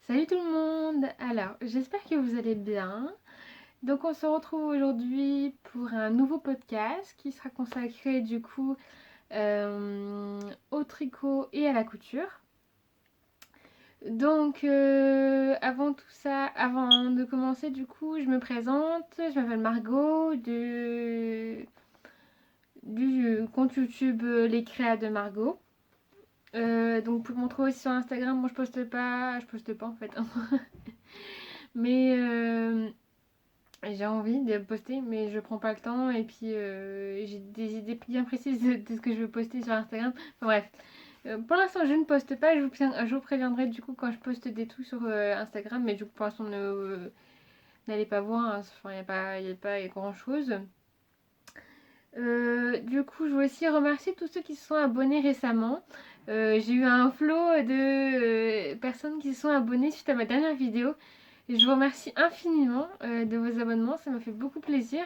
Salut tout le monde! Alors, j'espère que vous allez bien. Donc, on se retrouve aujourd'hui pour un nouveau podcast qui sera consacré du coup au tricot et à la couture. Donc, avant tout ça, avant de commencer, du coup, je me présente. Je m'appelle Margot du compte YouTube Les Créas de Margot. Donc, pour me trouver aussi sur Instagram, moi je poste pas en fait. Mais j'ai envie de poster, mais je prends pas le temps. Et puis j'ai des idées bien précises de ce que je veux poster sur Instagram. Enfin bref. Pour l'instant, je ne poste pas. Je vous préviendrai du coup quand je poste des trucs sur Instagram. Mais du coup, pour l'instant, n'allez pas voir. Hein. Enfin, il n'y a pas grand chose. Du coup, je veux aussi remercier tous ceux qui se sont abonnés récemment. J'ai eu un flot de personnes qui se sont abonnées suite à ma dernière vidéo. Et je vous remercie infiniment de vos abonnements, ça me fait beaucoup plaisir.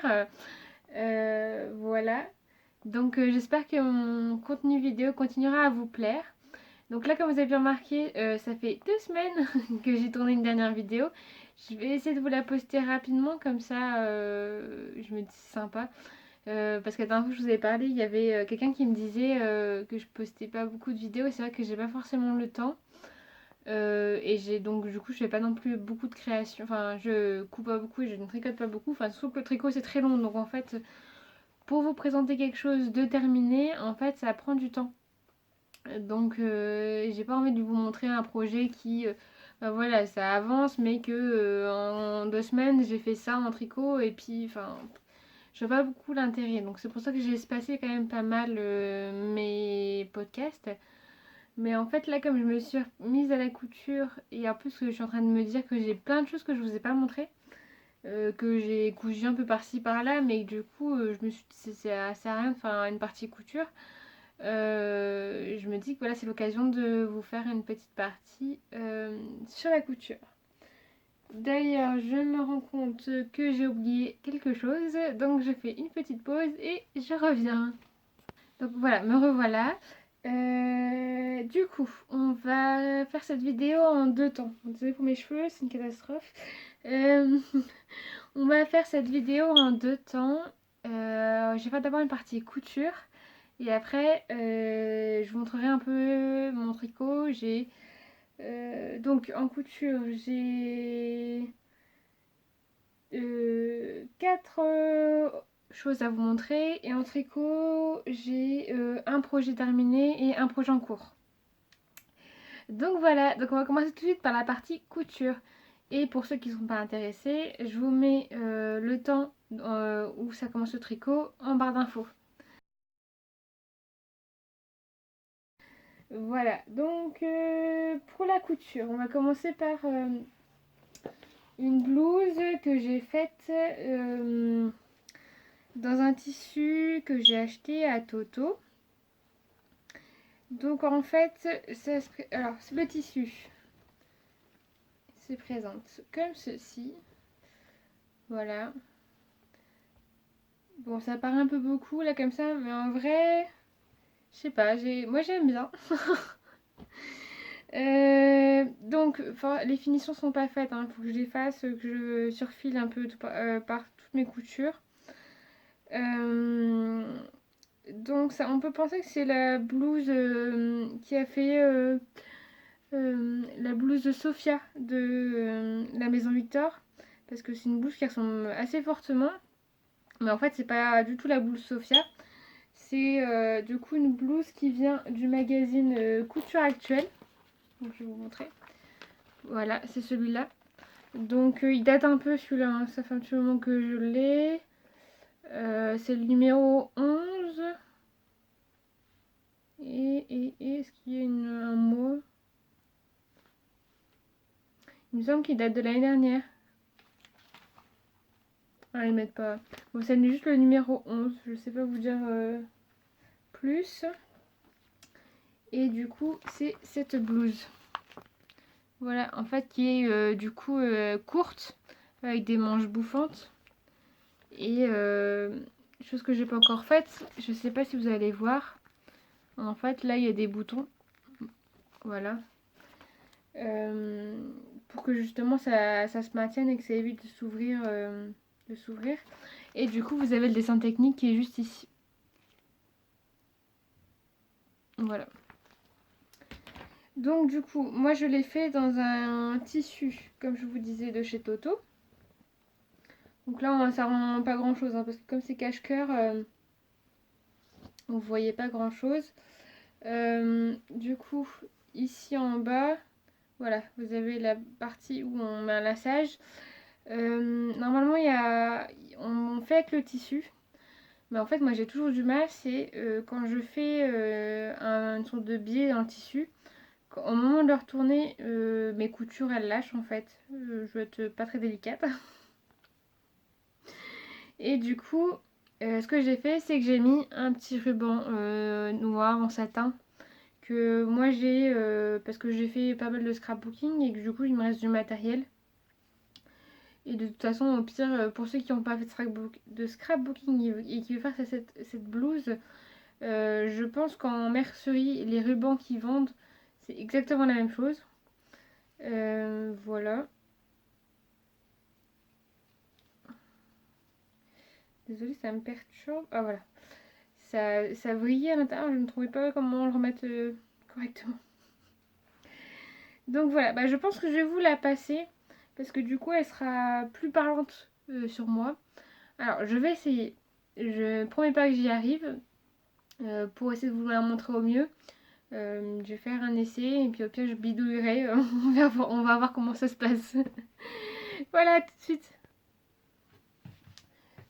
Voilà. Donc j'espère que mon contenu vidéo continuera à vous plaire. Donc là, comme vous avez bien remarqué, ça fait 2 semaines que j'ai tourné une dernière vidéo. Je vais essayer de vous la poster rapidement, comme ça je me dis c'est sympa. Parce que la dernière fois que je vous avais parlé, il y avait quelqu'un qui me disait que je postais pas beaucoup de vidéos. Et c'est vrai que j'ai pas forcément le temps. Et j'ai donc du coup je fais pas non plus beaucoup de création, enfin je coupe pas beaucoup et je ne tricote pas beaucoup, enfin sauf que le tricot c'est très long donc en fait pour vous présenter quelque chose de terminé en fait ça prend du temps. Donc j'ai pas envie de vous montrer un projet qui bah voilà ça avance mais que en 2 semaines j'ai fait ça en tricot et puis enfin je vois pas beaucoup l'intérêt donc c'est pour ça que j'ai espacé quand même pas mal mes podcasts. Mais en fait, là, comme je me suis mise à la couture, et en plus, je suis en train de me dire que j'ai plein de choses que je vous ai pas montrées, que j'ai cousu un peu par-ci par-là, mais du coup, je me suis dit, ça sert à rien de faire une partie couture. Je me dis que voilà, c'est l'occasion de vous faire une petite partie sur la couture. D'ailleurs, je me rends compte que j'ai oublié quelque chose, donc je fais une petite pause et je reviens. Donc voilà, me revoilà. Du coup, on va faire cette vidéo en 2 temps. Désolée pour mes cheveux, c'est une catastrophe. Euh, on va faire cette vidéo en 2 temps. Je vais faire d'abord une partie couture. Et après, je vous montrerai un peu mon tricot. Donc en couture, j'ai 4 choses à vous montrer. Et en tricot, j'ai un projet terminé et un projet en cours. Donc voilà, donc on va commencer tout de suite par la partie couture. Et pour ceux qui ne sont pas intéressés, je vous mets le temps où ça commence le tricot en barre d'infos. Voilà, donc pour la couture, on va commencer par une blouse que j'ai faite dans un tissu que j'ai acheté à Toto. Donc en fait, alors le tissu se présente comme ceci. Voilà. Bon, ça paraît un peu beaucoup là comme ça, mais en vrai, je sais pas, moi j'aime bien. Donc, les finitions sont pas faites, il faut que je les fasse, que je surfile un peu par toutes mes coutures. Euh, donc, ça, on peut penser que c'est la blouse qui a fait la blouse de Sophia de la maison Victor, parce que c'est une blouse qui ressemble assez fortement, mais en fait, c'est pas du tout la blouse Sophia. C'est du coup une blouse qui vient du magazine Couture Actuelle. Donc je vais vous montrer. Voilà, c'est celui-là. Donc il date un peu celui-là, hein. Ça fait un petit moment que je l'ai. C'est le numéro 11. Et est-ce qu'il y a un mot? Il me semble qu'il date de l'année dernière. Ah, ils mettent pas. Bon, c'est juste le numéro 11. Je sais pas vous dire plus. Et du coup, c'est cette blouse. Voilà, en fait, qui est du coup courte, avec des manches bouffantes. Et chose que j'ai pas encore faite, je sais pas si vous allez voir. En fait, là, il y a des boutons. Voilà. pour que justement ça se maintienne et que ça évite de s'ouvrir. Et du coup, vous avez le dessin technique qui est juste ici. Voilà. Donc du coup, moi je l'ai fait dans un tissu, comme je vous disais, de chez Toto. Donc là, ça rend pas grand chose, hein, parce que comme c'est cache-cœur, vous voyez pas grand chose. Du coup, ici en bas, voilà, vous avez la partie où on met un laçage. Normalement, on fait avec le tissu. Mais en fait, moi j'ai toujours du mal, c'est quand je fais une sorte de biais dans le tissu. Au moment de le retourner, mes coutures elles lâchent en fait. Je vais être pas très délicate. Et du coup, ce que j'ai fait, c'est que j'ai mis un petit ruban noir en satin. Que moi j'ai, parce que j'ai fait pas mal de scrapbooking et que du coup il me reste du matériel. Et de toute façon, au pire, pour ceux qui n'ont pas fait de scrapbooking et qui veulent faire cette blouse, je pense qu'en mercerie, les rubans qu'ils vendent, c'est exactement la même chose. Voilà. Désolée, ça me perturbe. Ah voilà. Ça brillait à l'intérieur, je ne trouvais pas comment le remettre correctement. Donc voilà, bah, je pense que je vais vous la passer. Parce que du coup, elle sera plus parlante sur moi. Alors, je vais essayer. Je ne promets pas que j'y arrive. Pour essayer de vous la montrer au mieux. Je vais faire un essai et puis au pire je bidouillerai. On va voir comment ça se passe. Voilà, tout de suite.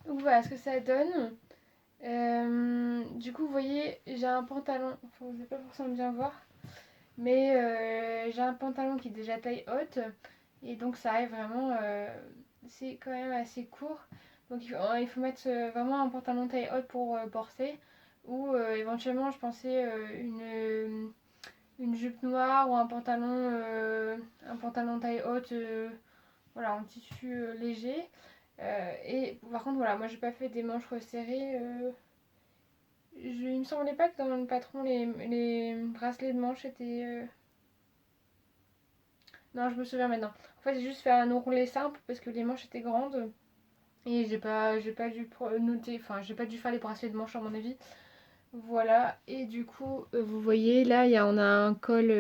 Donc voilà ce que ça donne. Du coup, vous voyez, j'ai un pantalon. Enfin, vous n'allez pas forcément bien voir. Mais j'ai un pantalon qui est déjà taille haute. Et donc ça arrive vraiment. C'est quand même assez court. Donc il faut mettre vraiment un pantalon taille haute pour porter. Ou éventuellement, je pensais une jupe noire ou un pantalon taille haute, voilà, en tissu léger. Et par contre, voilà, moi j'ai pas fait des manches resserrées. Il me semblait pas que dans le patron les bracelets de manches étaient. Non, je me souviens maintenant. En fait, j'ai juste fait un ourlet simple parce que les manches étaient grandes. Et j'ai pas dû noter, enfin, j'ai pas dû faire les bracelets de manches à mon avis. Voilà, et du coup, vous voyez, là, on a un col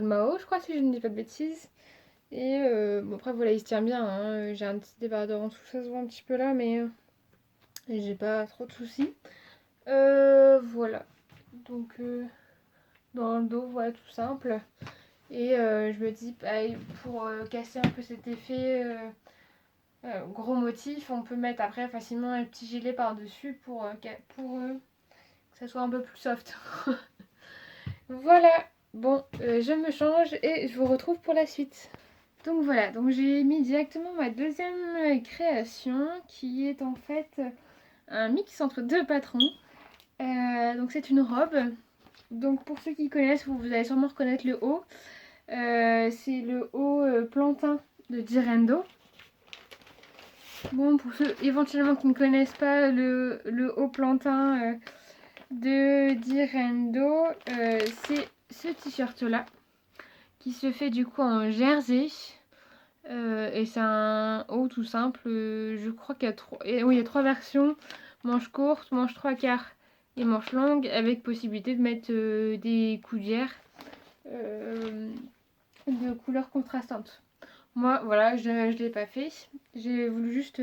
Mao, je crois, si je ne dis pas de bêtises. Et bon, après, voilà, il se tient bien, hein. J'ai un petit débardeur en dessous, ça se voit un petit peu là, mais j'ai pas trop de soucis. Voilà, donc dans le dos, voilà, tout simple. Et je me dis, bah, pour casser un peu cet effet gros motif, on peut mettre après facilement un petit gilet par-dessus pour que ça soit un peu plus soft. Voilà, bon, je me change et je vous retrouve pour la suite. Donc voilà, donc j'ai mis directement ma deuxième création qui est en fait un mix entre deux patrons. Donc c'est une robe. Donc pour ceux qui connaissent, vous allez sûrement reconnaître le haut. C'est le haut plantain de Direndo. Bon, pour ceux éventuellement qui ne connaissent pas le haut plantain de Direndo, c'est ce t-shirt là qui se fait du coup en jersey. Et c'est un haut tout simple. Je crois qu'il y a oui, il y a trois versions: manche courte, manche 3/4 et manche longue, avec possibilité de mettre des coudières de couleurs contrastantes. Moi, voilà, je ne l'ai pas fait. J'ai voulu juste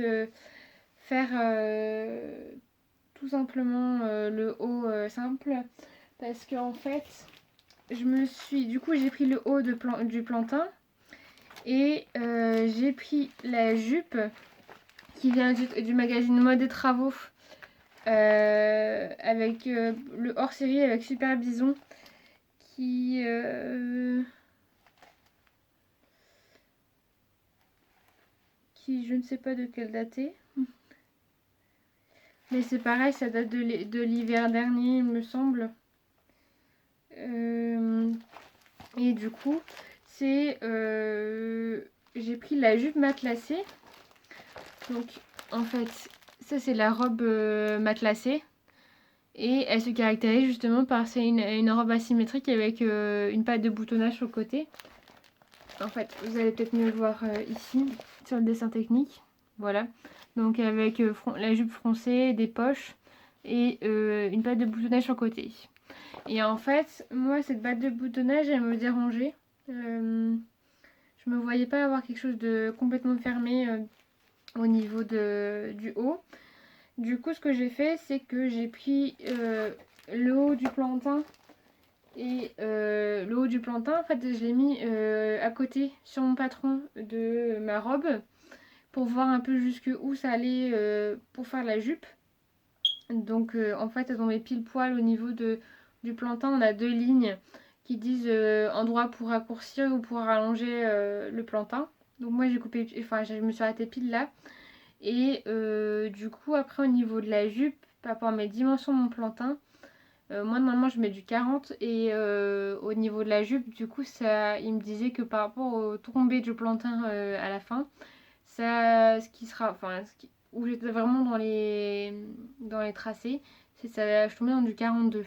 faire tout simplement le haut simple. Parce que en fait, du coup, j'ai pris le haut du plantain. Et j'ai pris la jupe qui vient du magazine Mode et Travaux. Avec le hors-série avec Super Bison. Qui... je ne sais pas de quelle daté. Mais c'est pareil, ça date de l'hiver dernier, il me semble. Et du coup, j'ai pris la jupe matelassée. Donc, en fait, ça c'est la robe matelassée. Et elle se caractérise justement par une robe asymétrique avec une patte de boutonnage sur le côté. En fait, vous allez peut-être mieux le voir ici, sur le dessin technique. Voilà. Donc avec la jupe froncée, des poches et une batte de boutonnage sur le côté. Et en fait, moi, cette batte de boutonnage, elle me dérangeait. Je me voyais pas avoir quelque chose de complètement fermé au niveau du haut. Du coup, ce que j'ai fait, c'est que j'ai pris le haut du plantain. Et le haut du plantain, en fait, je l'ai mis à côté sur mon patron de ma robe pour voir un peu jusqu'où ça allait pour faire la jupe. Donc, en fait, elles tombait pile poil au niveau du plantain. On a deux lignes qui disent endroit pour raccourcir ou pour rallonger le plantain. Donc, moi, j'ai coupé, enfin, je me suis arrêtée pile là. Et du coup, après, au niveau de la jupe, par rapport à mes dimensions de mon plantain, moi, normalement, je mets du 40 et au niveau de la jupe, du coup, ça, il me disait que par rapport au tombé du plantain à la fin, ça, ce qui sera, enfin, où j'étais vraiment dans les tracés, c'est ça, je tombais dans du 42.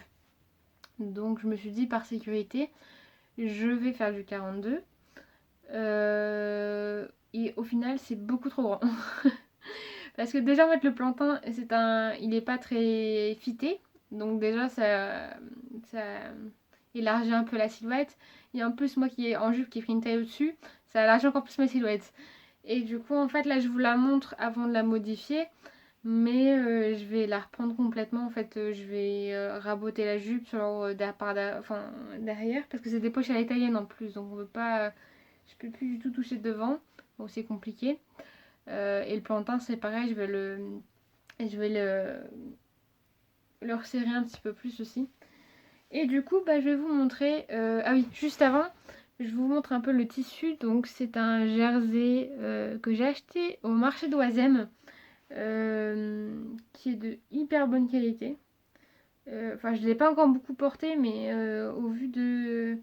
Donc, je me suis dit, par sécurité, je vais faire du 42. Et au final, c'est beaucoup trop grand. Parce que déjà, en fait, le plantain, il est pas très fité. Donc déjà, ça élargit un peu la silhouette. Et en plus, moi qui ai en jupe, qui ai pris une taille au-dessus, ça élargit encore plus ma silhouette. Et du coup, en fait, là, je vous la montre avant de la modifier. Mais je vais la reprendre complètement. En fait, je vais raboter la jupe derrière. Parce que c'est des poches à l'italienne en plus. Donc on veut pas... je peux plus du tout toucher devant. Bon, c'est compliqué. Et le plantain, c'est pareil. Je vais le resserrer un petit peu plus aussi. Et du coup, bah, je vais vous montrer... ah oui, juste avant, je vous montre un peu le tissu. Donc, c'est un jersey que j'ai acheté au marché d'Oisem, qui est de hyper bonne qualité. Enfin, je ne l'ai pas encore beaucoup porté, mais au vu de...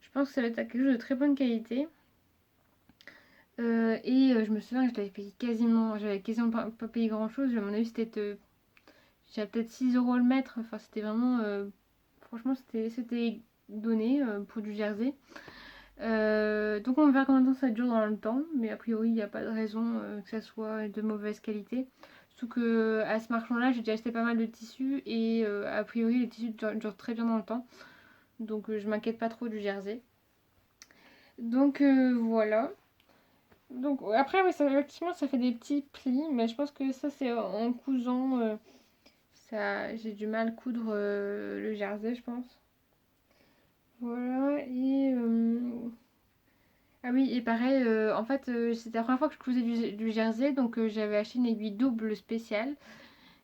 Je pense que ça va être quelque chose de très bonne qualité. Je me souviens que je l'avais payé j'avais quasiment pas payé grand chose. À mon avis, j'avais peut-être 6 euros le mètre. Enfin, c'était vraiment... franchement, c'était donné pour du jersey. Donc on verra combien de temps ça dure dans le temps. Mais a priori, il n'y a pas de raison que ça soit de mauvaise qualité. Surtout que à ce marchand-là, j'ai déjà acheté pas mal de tissus. Et a priori, les tissus durent très bien dans le temps. Donc je m'inquiète pas trop du jersey. Donc voilà. Donc après, oui, effectivement, ça fait des petits plis. Mais je pense que ça, c'est en cousant... j'ai du mal à coudre le jersey, je pense. Voilà, ah oui, et pareil, en fait, c'était la première fois que je cousais du jersey, donc j'avais acheté une aiguille double spéciale.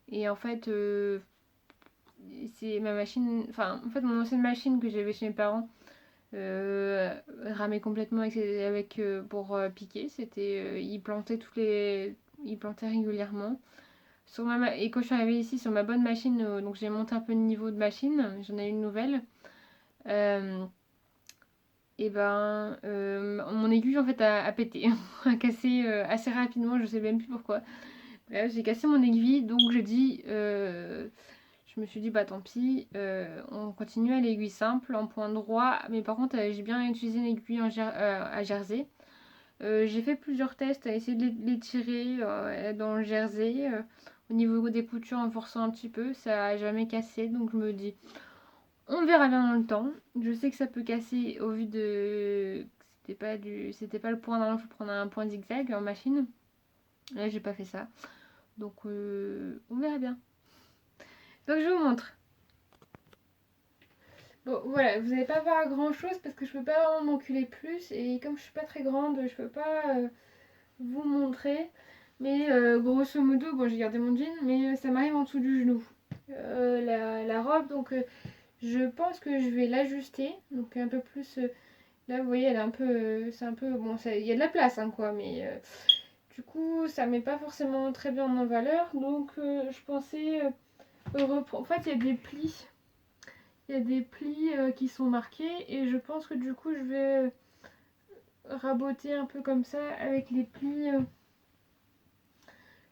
Et en fait, c'est ma machine... Enfin, en fait, mon ancienne machine que j'avais chez mes parents ramait complètement pour piquer. Il plantait Il plantait régulièrement. Et quand je suis arrivée ici sur ma bonne machine, donc j'ai monté un peu de niveau de machine, j'en ai une nouvelle. Euh, et ben, mon aiguille en fait a pété, a cassé assez rapidement, je sais même plus pourquoi. Bref, j'ai cassé mon aiguille, donc je me suis dit bah tant pis, on continue à l'aiguille simple en point droit, mais par contre j'ai bien utilisé une aiguille à jersey. J'ai fait plusieurs tests à essayer de les tirer dans le jersey. Au niveau des coutures, en forçant un petit peu, ça a jamais cassé. Donc je me dis, on verra bien dans le temps. Je sais que ça peut casser au vu de... C'était pas le point normalement, il faut prendre un point zigzag en machine. Là, j'ai pas fait ça. Donc on verra bien. Donc je vous montre. Bon, voilà, vous n'allez pas voir grand chose parce que je peux pas vraiment m'enculer plus. Et comme je suis pas très grande, je peux pas vous montrer. Mais grosso modo, bon, j'ai gardé mon jean, mais ça m'arrive en dessous du genou. La robe, donc je pense que je vais l'ajuster. Donc un peu plus. Là, vous voyez, elle est un peu. C'est un peu. Bon, il y a de la place, hein, quoi, mais du coup, ça met pas forcément très bien en valeur. Donc je pensais reprendre. En fait, il y a des plis. Il y a des plis qui sont marqués. Et je pense que du coup, je vais raboter un peu comme ça avec les plis.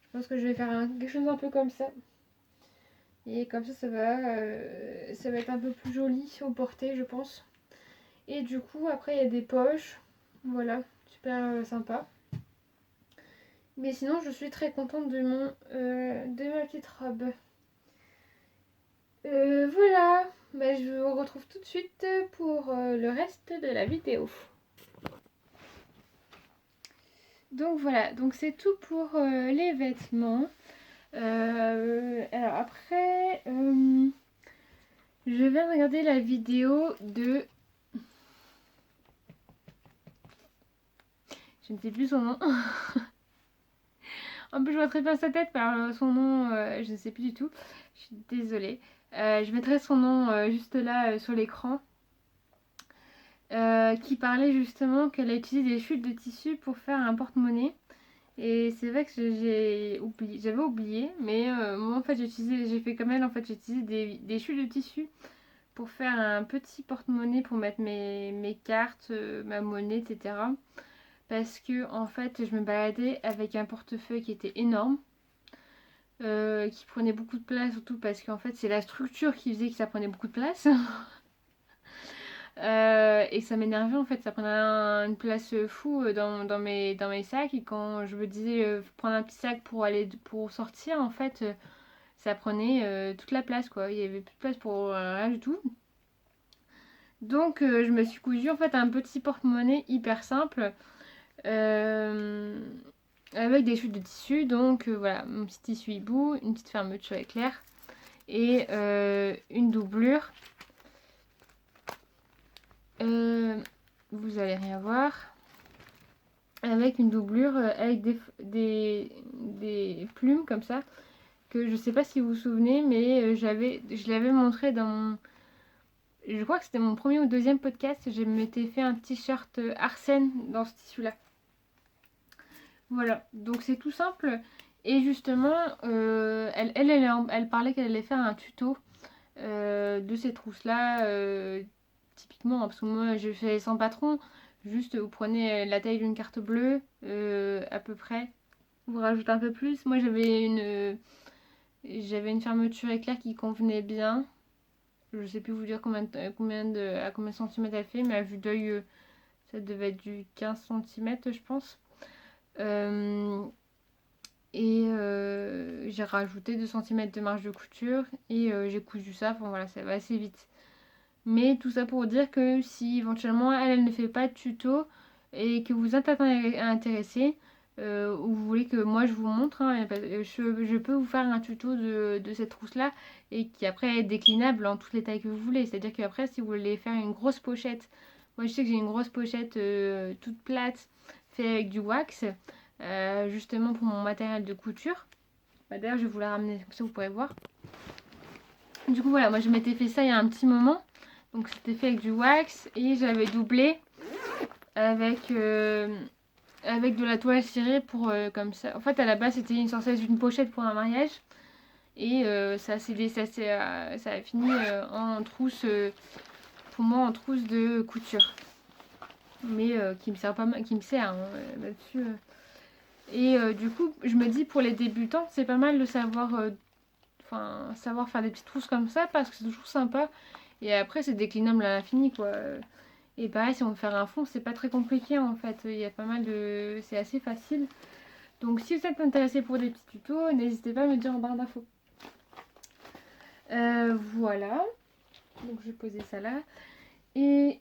Je pense que je vais faire quelque chose un peu comme ça. Et comme ça va être un peu plus joli au porté, je pense. Et du coup, après, il y a des poches. Voilà, super sympa. Mais sinon, je suis très contente de ma petite robe. Voilà, bah, je vous retrouve tout de suite pour le reste de la vidéo. Donc voilà, donc c'est tout pour les vêtements. Alors après, je vais regarder la vidéo de... Je ne sais plus son nom. En plus, je vois très bien sa tête, par son nom, je ne sais plus du tout. Je suis désolée. Je mettrai son nom juste là sur l'écran. Qui parlait justement qu'elle a utilisé des chutes de tissu pour faire un porte-monnaie. Et c'est vrai que j'avais oublié, mais moi en fait j'ai fait comme elle, en fait j'ai utilisé des chutes de tissu pour faire un petit porte-monnaie pour mettre mes cartes, ma monnaie, etc. Parce que en fait je me baladais avec un portefeuille qui était énorme, qui prenait beaucoup de place, surtout parce qu'en fait c'est la structure qui faisait que ça prenait beaucoup de place. Et ça m'énervait en fait, ça prenait une place fou dans mes sacs. Et quand je me disais prendre un petit sac pour aller pour sortir, en fait, ça prenait toute la place quoi. Il y avait plus de place pour rien du tout. Donc je me suis cousu en fait un petit porte-monnaie hyper simple euh, avec des chutes de tissu. Donc voilà, mon petit tissu hibou, une petite fermeture éclair et une doublure. Euh, Vous allez rien voir. Avec une doublure avec des plumes comme ça, que je sais pas si vous vous souvenez, mais je l'avais montré dans mon... Je crois que c'était mon premier ou deuxième podcast, je m'étais fait un t-shirt Arsène dans ce tissu-là. Voilà, donc c'est tout simple. Et justement, elle parlait qu'elle allait faire un tuto de ces trousses-là, typiquement, hein, parce que moi je fais sans patron. Juste, vous prenez la taille d'une carte bleue, à peu près. Vous rajoutez un peu plus. Moi, j'avais une fermeture éclair qui convenait bien. Je sais plus vous dire à combien de centimètres elle fait, mais à vue d'œil, ça devait être du 15 centimètres, je pense. Euh, j'ai rajouté 2 centimètres de marge de couture et j'ai cousu ça. Enfin voilà, ça va assez vite. Mais tout ça pour dire que si éventuellement elle ne fait pas de tuto et que vous êtes intéressé, ou vous voulez que moi je vous montre, hein, je peux vous faire un tuto de cette trousse là et qui après est déclinable en toutes les tailles que vous voulez. C'est-à-dire qu'après si vous voulez faire une grosse pochette, moi je sais que j'ai une grosse pochette toute plate faite avec du wax, justement pour mon matériel de couture. Bah, d'ailleurs je vais vous la ramener comme ça vous pourrez voir. Du coup voilà, moi je m'étais fait ça il y a un petit moment. Donc c'était fait avec du wax et j'avais doublé avec, avec de la toile cirée pour comme ça. En fait à la base c'était une sorte d'une pochette pour un mariage. Et ça a fini en trousse, pour moi en trousse de couture. Mais qui me sert pas mal, qui me sert hein, là-dessus. Et du coup je me dis pour les débutants c'est pas mal de savoir, savoir faire des petites trousses comme ça parce que c'est toujours sympa. Et après c'est déclinable à l'infini quoi. Et pareil, si on veut faire un fond, c'est pas très compliqué en fait. Il y a pas mal de... C'est assez facile. Donc si vous êtes intéressé pour des petits tutos, n'hésitez pas à me dire en barre d'infos. Voilà. Donc je vais poser ça là. Et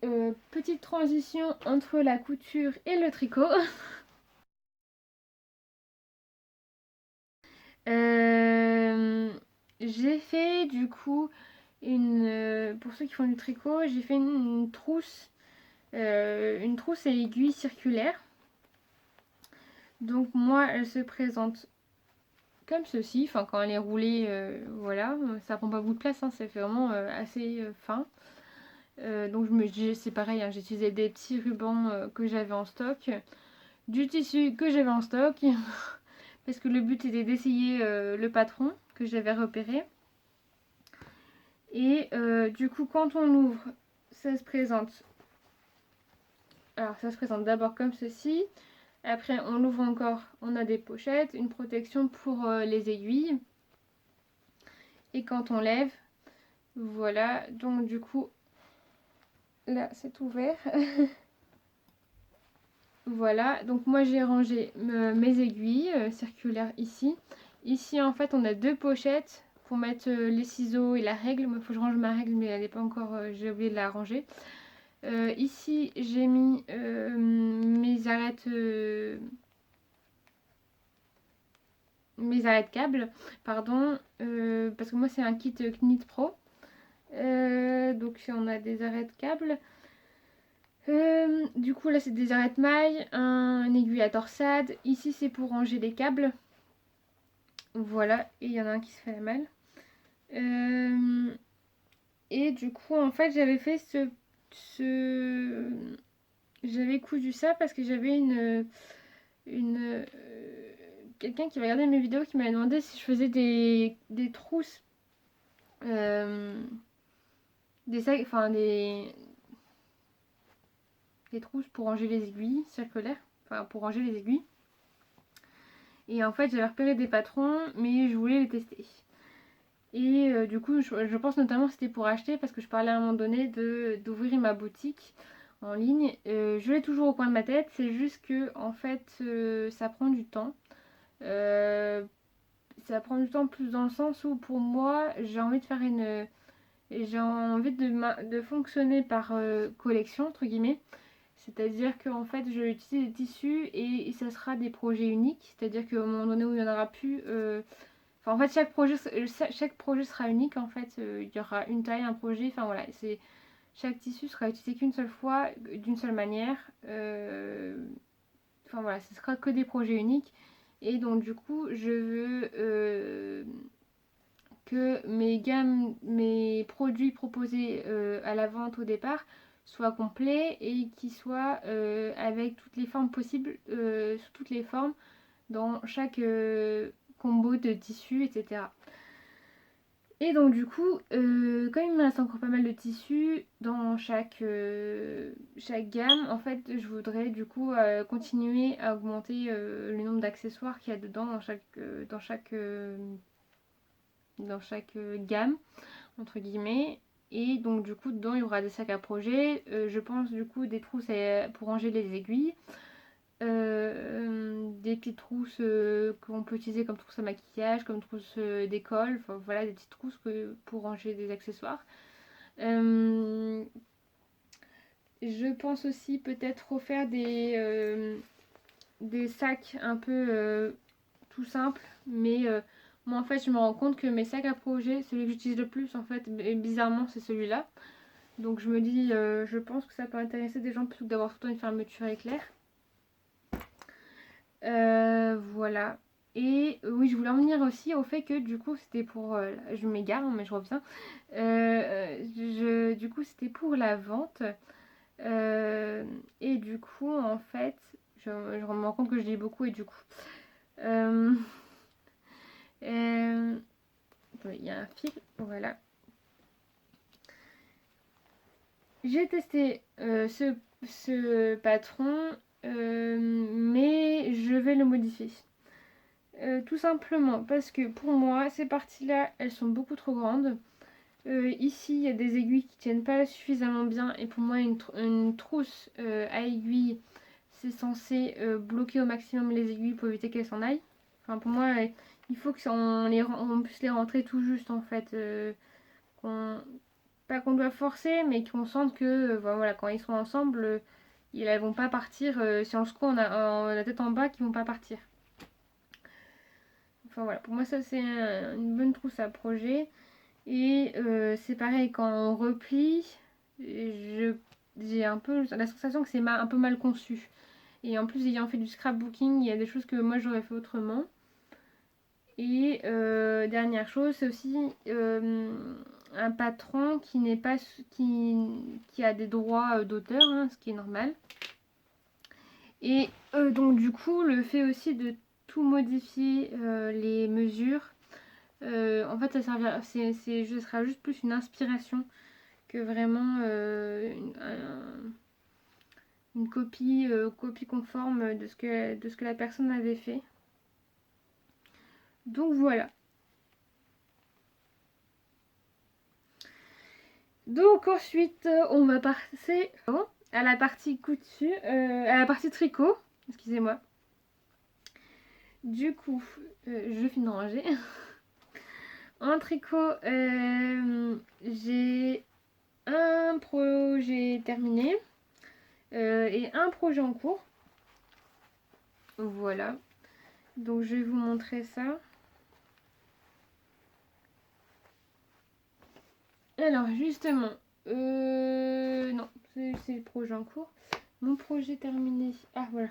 petite transition entre la couture et le tricot. J'ai fait du coup pour ceux qui font du tricot, j'ai fait une trousse à aiguille circulaire. Donc moi, elle se présente comme ceci. Enfin, quand elle est roulée, voilà, ça prend pas beaucoup de place, hein, ça fait vraiment assez fin. Donc c'est pareil, hein, j'ai utilisé des petits rubans que j'avais en stock, du tissu que j'avais en stock, parce que le but était d'essayer le patron que j'avais repéré. Et du coup, quand on ouvre, ça se présente. Alors, ça se présente d'abord comme ceci. Après, on l'ouvre encore, on a des pochettes, une protection pour les aiguilles. Et quand on lève, voilà, donc du coup, là c'est ouvert. Voilà, donc moi j'ai rangé mes aiguilles circulaires ici. Ici en fait on a deux pochettes pour mettre les ciseaux et la règle. Moi il faut que je range ma règle mais elle n'est pas encore, j'ai oublié de la ranger. Ici j'ai mis mes arêtes câbles, pardon, parce que moi c'est un kit Knit Pro. Donc on a des arêtes câbles. Du coup là c'est des arêtes mailles, un aiguille à torsade. Ici c'est pour ranger les câbles. Voilà, et il y en a un qui se fait la malle. Et du coup en fait j'avais fait j'avais cousu ça parce que j'avais une quelqu'un qui regardait mes vidéos qui m'avait demandé si je faisais des trousses, euh, des sacs, enfin des trousses pour ranger les aiguilles circulaires, enfin pour ranger les aiguilles. Et en fait j'avais repéré des patrons mais je voulais les tester. Et du coup je pense notamment que c'était pour acheter parce que je parlais à un moment donné d'ouvrir ma boutique en ligne. Je l'ai toujours au coin de ma tête, c'est juste que en fait ça prend du temps. Euh, Ça prend du temps plus dans le sens où pour moi j'ai envie de faire j'ai envie de fonctionner par collection entre guillemets. C'est-à-dire qu'en fait je vais utiliser des tissus et ça sera des projets uniques. C'est-à-dire qu'au moment donné où il n'y en aura plus, enfin en fait chaque projet sera unique en fait. Il y aura une taille, un projet, enfin voilà, chaque tissu sera utilisé qu'une seule fois, d'une seule manière. Enfin voilà, ce sera que des projets uniques. Et donc du coup, je veux que mes produits proposés à la vente au départ soient complets et qu'ils soient avec toutes les formes possibles, sous toutes les formes, dans chaque combo de tissus, etc. Et donc du coup, comme il me reste encore pas mal de tissus dans chaque gamme, en fait, je voudrais du coup continuer à augmenter le nombre d'accessoires qu'il y a dedans dans chaque gamme, entre guillemets. Et donc du coup, dedans, il y aura des sacs à projet. Je pense du coup des trousses pour ranger les aiguilles. Des petites trousses qu'on peut utiliser comme trousse à maquillage, comme trousse d'école, enfin voilà des petites trousses pour ranger des accessoires. Je pense aussi peut-être refaire des sacs un peu tout simples, mais moi en fait je me rends compte que mes sacs à projet, celui que j'utilise le plus en fait, bizarrement c'est celui-là. Donc je me dis, je pense que ça peut intéresser des gens plutôt que d'avoir tout le temps une fermeture éclair. Voilà. Et oui, je voulais en venir aussi au fait que du coup c'était pour... je m'égare, hein, mais je reviens. Du coup c'était pour la vente. Et du coup en fait, je me rends compte que je lis beaucoup et du coup... Euh, il y a un fil, voilà. J'ai testé ce patron, mais je vais le modifier. Tout simplement parce que pour moi, ces parties-là, elles sont beaucoup trop grandes. Ici, il y a des aiguilles qui tiennent pas suffisamment bien. Et pour moi, une trousse à aiguilles, c'est censé bloquer au maximum les aiguilles pour éviter qu'elles s'en aillent. Enfin, pour moi, il faut on puisse les rentrer tout juste en fait. Pas qu'on doit forcer, mais qu'on sente que voilà, quand ils sont ensemble, elles vont pas partir. Si on se court, on a la tête en bas, qu'ils vont pas partir. Enfin voilà, pour moi ça c'est une bonne trousse à projet. Et c'est pareil, quand on replie, j'ai un peu la sensation que c'est un peu mal conçu. Et en plus, ayant fait du scrapbooking, il y a des choses que moi j'aurais fait autrement. Et dernière chose, c'est aussi un patron qui n'est pas qui a des droits d'auteur, hein, ce qui est normal. Et donc du coup, le fait aussi de tout modifier les mesures, en fait, ce sera juste plus une inspiration que vraiment une copie conforme de ce que la personne avait fait. Donc voilà. Donc ensuite, on va passer à la partie couture, à la partie tricot, excusez-moi. Du coup, je finis de ranger. En tricot, j'ai un projet terminé et un projet en cours. Voilà. Donc je vais vous montrer ça. Alors justement, non, c'est le projet en cours. Mon projet terminé. Ah voilà.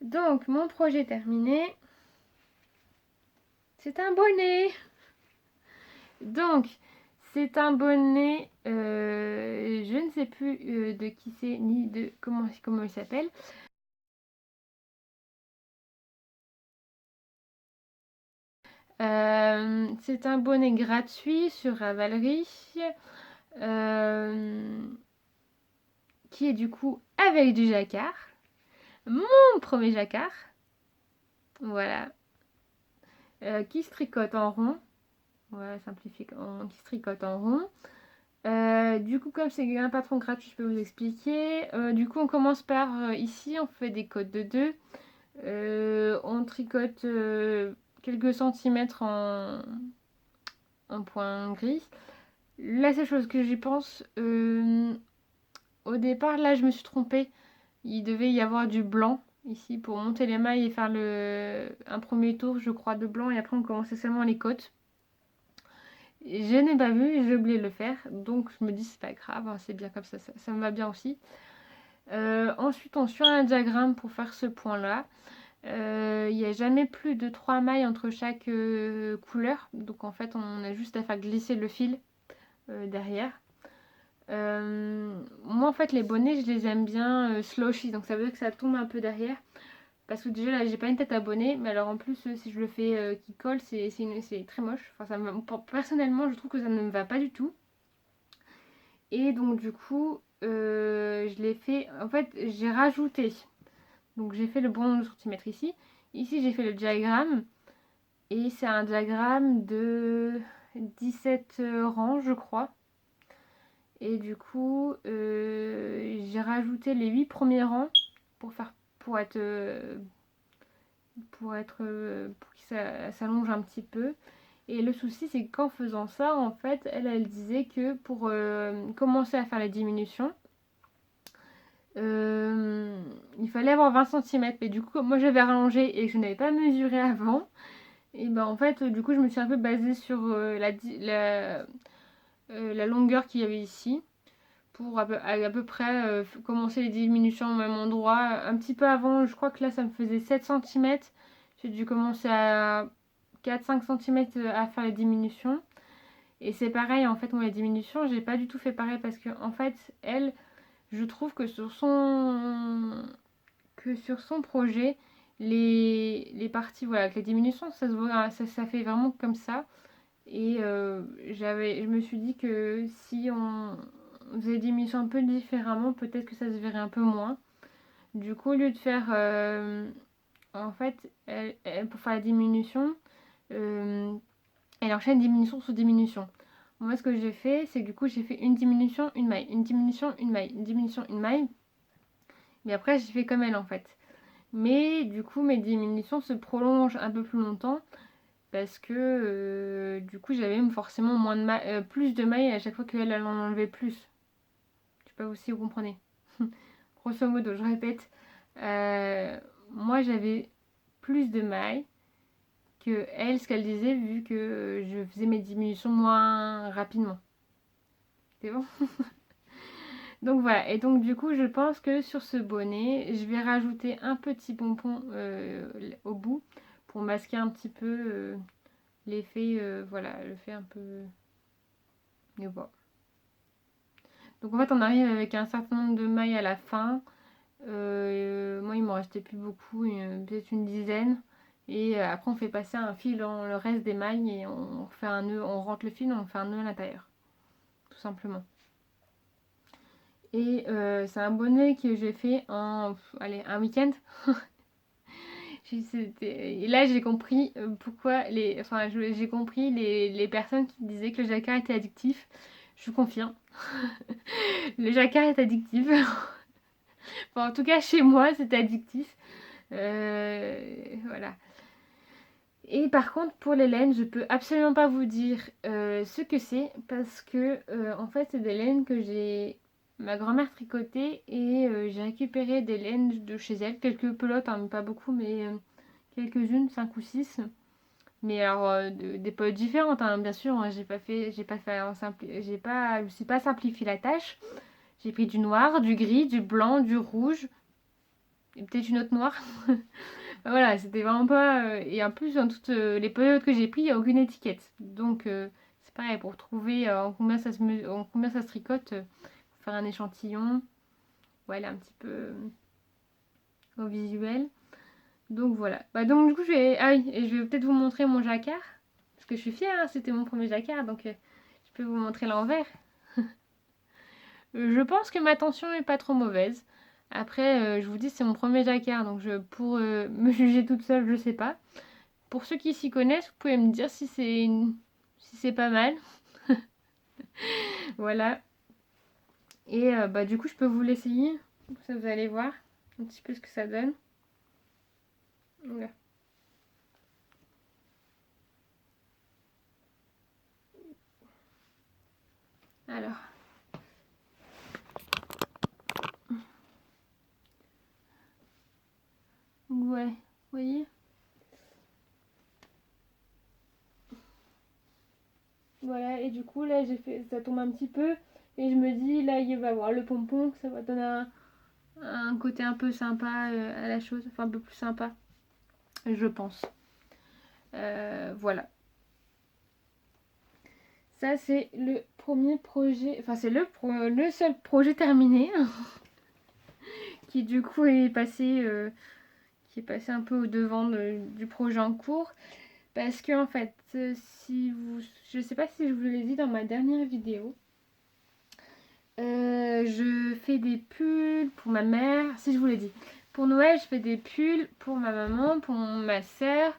Donc mon projet terminé, c'est un bonnet. Donc c'est un bonnet, je ne sais plus de qui c'est ni de comment il s'appelle. C'est un bonnet gratuit sur Ravelry qui est du coup avec du jacquard. Mon premier jacquard. Voilà. Qui se tricote en rond. Voilà, simplifié, qui se tricote en rond. Du coup, comme c'est un patron gratuit, je peux vous expliquer. Du coup, on commence par ici, on fait des côtes de 2. On tricote quelques centimètres en point gris. La seule chose que j'y pense, au départ, là, je me suis trompée. Il devait y avoir du blanc ici pour monter les mailles et faire un premier tour, je crois, de blanc. Et après, on commençait seulement les côtes. Je n'ai pas vu et j'ai oublié de le faire. Donc, je me dis, c'est pas grave, hein, c'est bien comme ça me va bien aussi. Ensuite, on suit un diagramme pour faire ce point-là. Il n'y a jamais plus de 3 mailles entre chaque couleur. Donc, en fait, on a juste à faire glisser le fil derrière. Moi, en fait, les bonnets, je les aime bien slouchy. Donc, ça veut dire que ça tombe un peu derrière. Parce que déjà là j'ai pas une tête à bonnet, mais alors en plus si je le fais qui colle c'est très moche. Enfin, personnellement je trouve que ça ne me va pas du tout. Et donc du coup je l'ai fait, en fait j'ai rajouté, donc j'ai fait le bon nombre de centimètres ici. Ici j'ai fait le diagramme et c'est un diagramme de 17 rangs je crois. Et du coup j'ai rajouté les 8 premiers rangs pour faire pour être pour que ça s'allonge un petit peu. Et le souci, c'est qu'en faisant ça, en fait, elle disait que pour commencer à faire les diminutions, il fallait avoir 20 centimètres. Mais du coup, moi j'avais rallongé et que je n'avais pas mesuré avant. Et ben en fait, du coup, je me suis un peu basée sur la longueur qu'il y avait ici. Pour à peu près commencer les diminutions au même endroit. Un petit peu avant, je crois que là, ça me faisait 7 centimètres. J'ai dû commencer à 4-5 centimètres à faire les diminutions. Et c'est pareil, en fait, moi, les diminutions, j'ai pas du tout fait pareil parce que, en fait, elle, je trouve que sur son projet, les parties, voilà, avec les diminutions, ça se voit, ça fait vraiment comme ça. Et je me suis dit que si on faisait des diminutions un peu différemment, peut-être que ça se verrait un peu moins. Du coup, au lieu de faire, en fait, pour faire la diminution, euh, elle enchaîne diminution sur diminution. Moi, ce que j'ai fait, c'est que du coup, j'ai fait une diminution, une maille, une diminution, une maille, une diminution, une maille. Mais après, j'ai fait comme elle, en fait. Mais du coup, mes diminutions se prolongent un peu plus longtemps parce que du coup, j'avais forcément plus de mailles à chaque fois qu'elle en enlevait plus. Je sais pas si vous comprenez. Grosso modo, je répète. Moi, j'avais plus de mailles que elle, ce qu'elle disait, vu que je faisais mes diminutions moins rapidement. C'est bon. Donc voilà, et donc du coup je pense que sur ce bonnet, je vais rajouter un petit pompon au bout pour masquer un petit peu l'effet, voilà, le fait un peu... Mais bon. Donc en fait on arrive avec un certain nombre de mailles à la fin. Moi il m'en restait plus beaucoup, peut-être une dizaine. Et après on fait passer un fil dans le reste des mailles et on fait un nœud, on rentre le fil, on fait un nœud à l'intérieur. Tout simplement. Et c'est un bonnet que j'ai fait en allez, un week-end. Et là j'ai compris pourquoi j'ai compris les personnes qui disaient que le jacquard était addictif. Je confirme. Le jacquard est addictif. Enfin, en tout cas, chez moi, c'est addictif. Voilà. Et par contre, pour les laines, je peux absolument pas vous dire ce que c'est parce que en fait, c'est des laines que ma grand-mère tricotée et j'ai récupéré des laines de chez elle, quelques pelotes, hein, pas beaucoup, mais quelques-unes, 5 ou 6. Mais alors des pelotes différentes, hein, bien sûr. Hein, je me suis pas simplifié la tâche. J'ai pris du noir, du gris, du blanc, du rouge et peut-être une autre noire. Voilà, c'était vraiment pas. Et en plus, dans toutes les périodes que j'ai pris, il n'y a aucune étiquette. Donc, c'est pareil, pour trouver en combien ça se tricote, faut faire un échantillon. Voilà, un petit peu au visuel. Donc, voilà. Bah, donc, du coup, ah oui, et je vais peut-être vous montrer mon jacquard. Parce que je suis fière, hein, c'était mon premier jacquard, donc je peux vous montrer l'envers. Je pense que ma tension est pas trop mauvaise. Après, je vous dis, c'est mon premier jacquard, donc pour me juger toute seule, je sais pas. Pour ceux qui s'y connaissent, vous pouvez me dire si c'est pas mal. Voilà. Et bah, du coup, je peux vous l'essayer. Ça, vous allez voir un petit peu ce que ça donne. Voilà. Alors. Ouais. Vous voyez? Voilà. Et du coup, là, ça tombe un petit peu. Et je me dis, là, il va y avoir le pompon. Que ça va donner un côté un peu sympa à la chose. Enfin, un peu plus sympa. Je pense. Voilà. Ça, c'est le premier projet. Enfin, c'est le seul projet terminé. Qui du coup qui est passé un peu au devant du projet en cours. Parce que en fait, je sais pas si je vous l'ai dit dans ma dernière vidéo, je fais des pulls pour ma mère. Si je vous l'ai dit, pour Noël, je fais des pulls pour ma maman, pour ma soeur.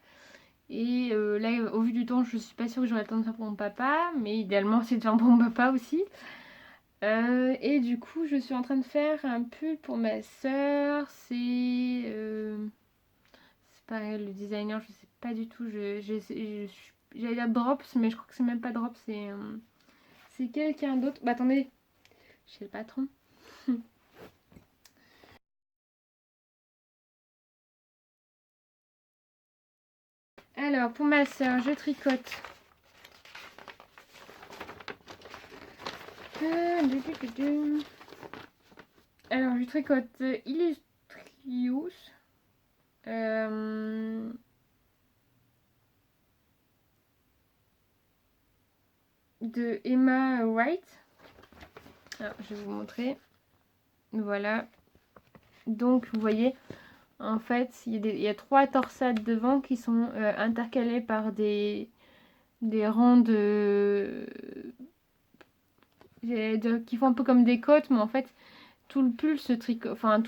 Et là, au vu du temps, je suis pas sûre que j'aurai le temps de faire pour mon papa, mais idéalement, c'est de faire pour mon papa aussi. Et du coup, je suis en train de faire un pull pour ma soeur. C'est pareil, le designer, je sais pas du tout. J'allais dire Drops, mais je crois que c'est même pas Drops, c'est quelqu'un d'autre. Bah attendez, chez le patron. Alors, pour ma soeur, je tricote. Alors, je tricote Illustrious. De Emma Wright. Alors, je vais vous montrer. Voilà. Donc, vous voyez, en fait, il y a 3 torsades devant qui sont intercalées par des rangs qui font un peu comme des côtes, mais en fait, tout le pull se tricote, enfin,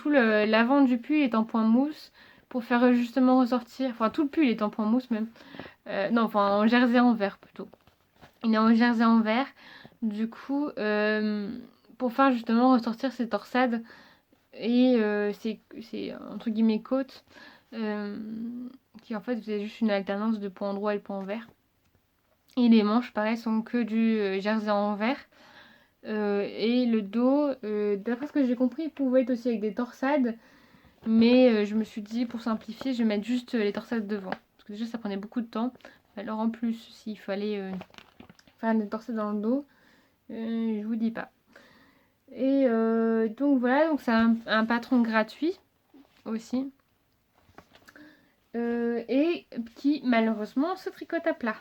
l'avant du pull est en point mousse pour faire justement ressortir, enfin, tout le pull est en point mousse même. Non, enfin, en jersey en vert plutôt. Il est en jersey en vert. Du coup, pour faire justement ressortir ces torsades et c'est entre guillemets côtes qui en fait faisait juste une alternance de point droit et point vert. Et les manches, pareil, sont que du jersey en vert. Et le dos, d'après ce que j'ai compris, il pouvait être aussi avec des torsades. Mais je me suis dit, pour simplifier, je vais mettre juste les torsades devant. Parce que déjà, ça prenait beaucoup de temps. Alors en plus, s'il fallait faire des torsades dans le dos, je vous dis pas. Et donc voilà, donc c'est un patron gratuit aussi. Et qui malheureusement se tricote à plat.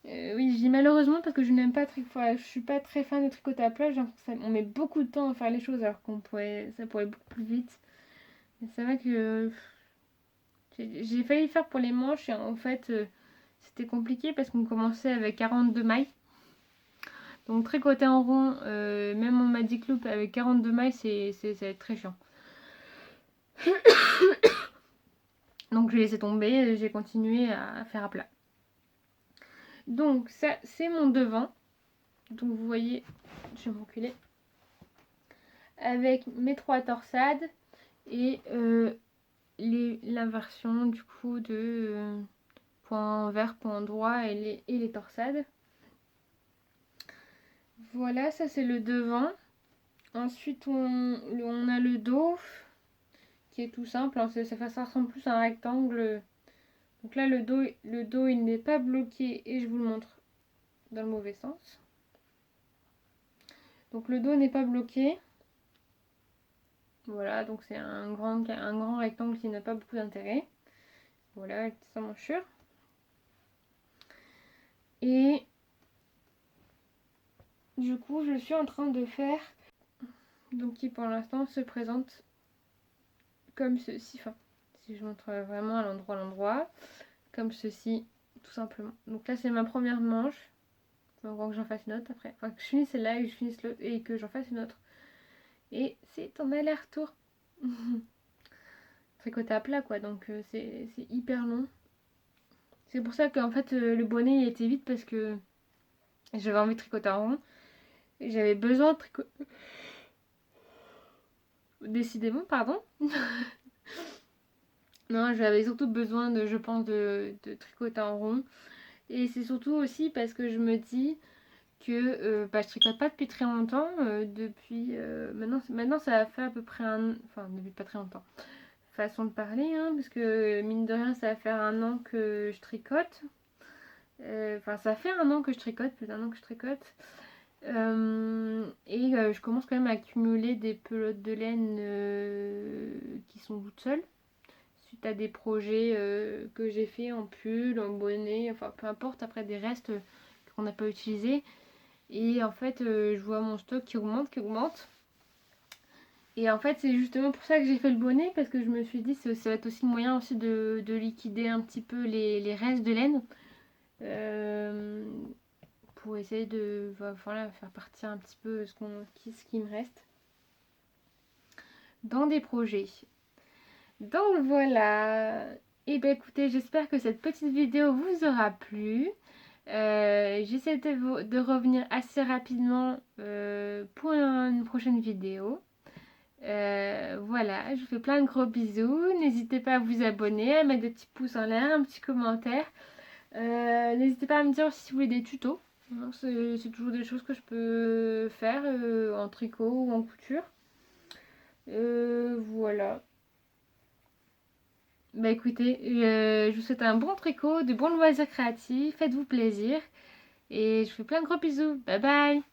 Oui, je dis malheureusement parce que je n'aime pas je suis pas très fan de tricoter à plat. On met beaucoup de temps à faire les choses alors ça pourrait beaucoup plus vite. Mais c'est vrai que j'ai failli faire pour les manches et en fait c'était compliqué parce qu'on commençait avec 42 mailles. Donc tricoter en rond, même en Magic Loop avec 42 mailles, ça va être très chiant. Donc j'ai laissé tomber, j'ai continué à faire à plat. Donc ça c'est mon devant. Donc vous voyez, je vais m'enculer, avec mes 3 torsades et l'inversion du coup de point envers, point droit et les torsades. Voilà, ça c'est le devant. Ensuite on a le dos qui est tout simple, ça ressemble plus à un rectangle. Donc là le dos il n'est pas bloqué et je vous le montre dans le mauvais sens. Donc le dos n'est pas bloqué. Voilà, donc c'est un grand rectangle qui n'a pas beaucoup d'intérêt. Voilà, avec sa manchure. Et du coup, je suis en train de faire, donc qui pour l'instant se présente comme ceci. Enfin, si je montre vraiment à l'endroit, comme ceci, tout simplement. Donc là, c'est ma première manche. On va que j'en fasse une autre après. Enfin, que je finisse celle-là et que je finisse l'autre et que j'en fasse une autre. Et c'est en aller-retour. Tricoté à plat, quoi. Donc c'est hyper long. C'est pour ça qu'en fait, le bonnet il était vite parce que j'avais envie de tricoter en rond. Et j'avais besoin de tricoter. Décidément, pardon. Non, j'avais surtout besoin je pense, de tricoter en rond. Et c'est surtout aussi parce que je me dis que je tricote pas depuis très longtemps. Maintenant, ça a fait à peu près enfin, depuis pas très longtemps. Façon de parler, hein, parce que mine de rien, ça va faire 1 an que je tricote. Enfin, ça fait 1 an que je tricote, plus d'1 an que je tricote. Je commence quand même à accumuler des pelotes de laine qui sont toutes seules. Suite à des projets que j'ai fait en pull, en bonnet, enfin peu importe, après des restes qu'on n'a pas utilisés. Et en fait, je vois mon stock qui augmente. Et en fait, c'est justement pour ça que j'ai fait le bonnet, parce que je me suis dit ça va être aussi le moyen aussi de liquider un petit peu les restes de laine. Pour essayer de voilà, faire partir un petit peu ce qui me reste dans des projets. Donc voilà. Et bien écoutez, j'espère que cette petite vidéo vous aura plu. J'essaie de revenir assez rapidement pour une prochaine vidéo. Voilà, je vous fais plein de gros bisous. N'hésitez pas à vous abonner, à mettre des petits pouces en l'air, un petit commentaire. N'hésitez pas à me dire aussi si vous voulez des tutos. C'est toujours des choses que je peux faire en tricot ou en couture. Voilà. Bah écoutez, je vous souhaite un bon tricot, de bons loisirs créatifs, faites-vous plaisir. Et je vous fais plein de gros bisous. Bye bye!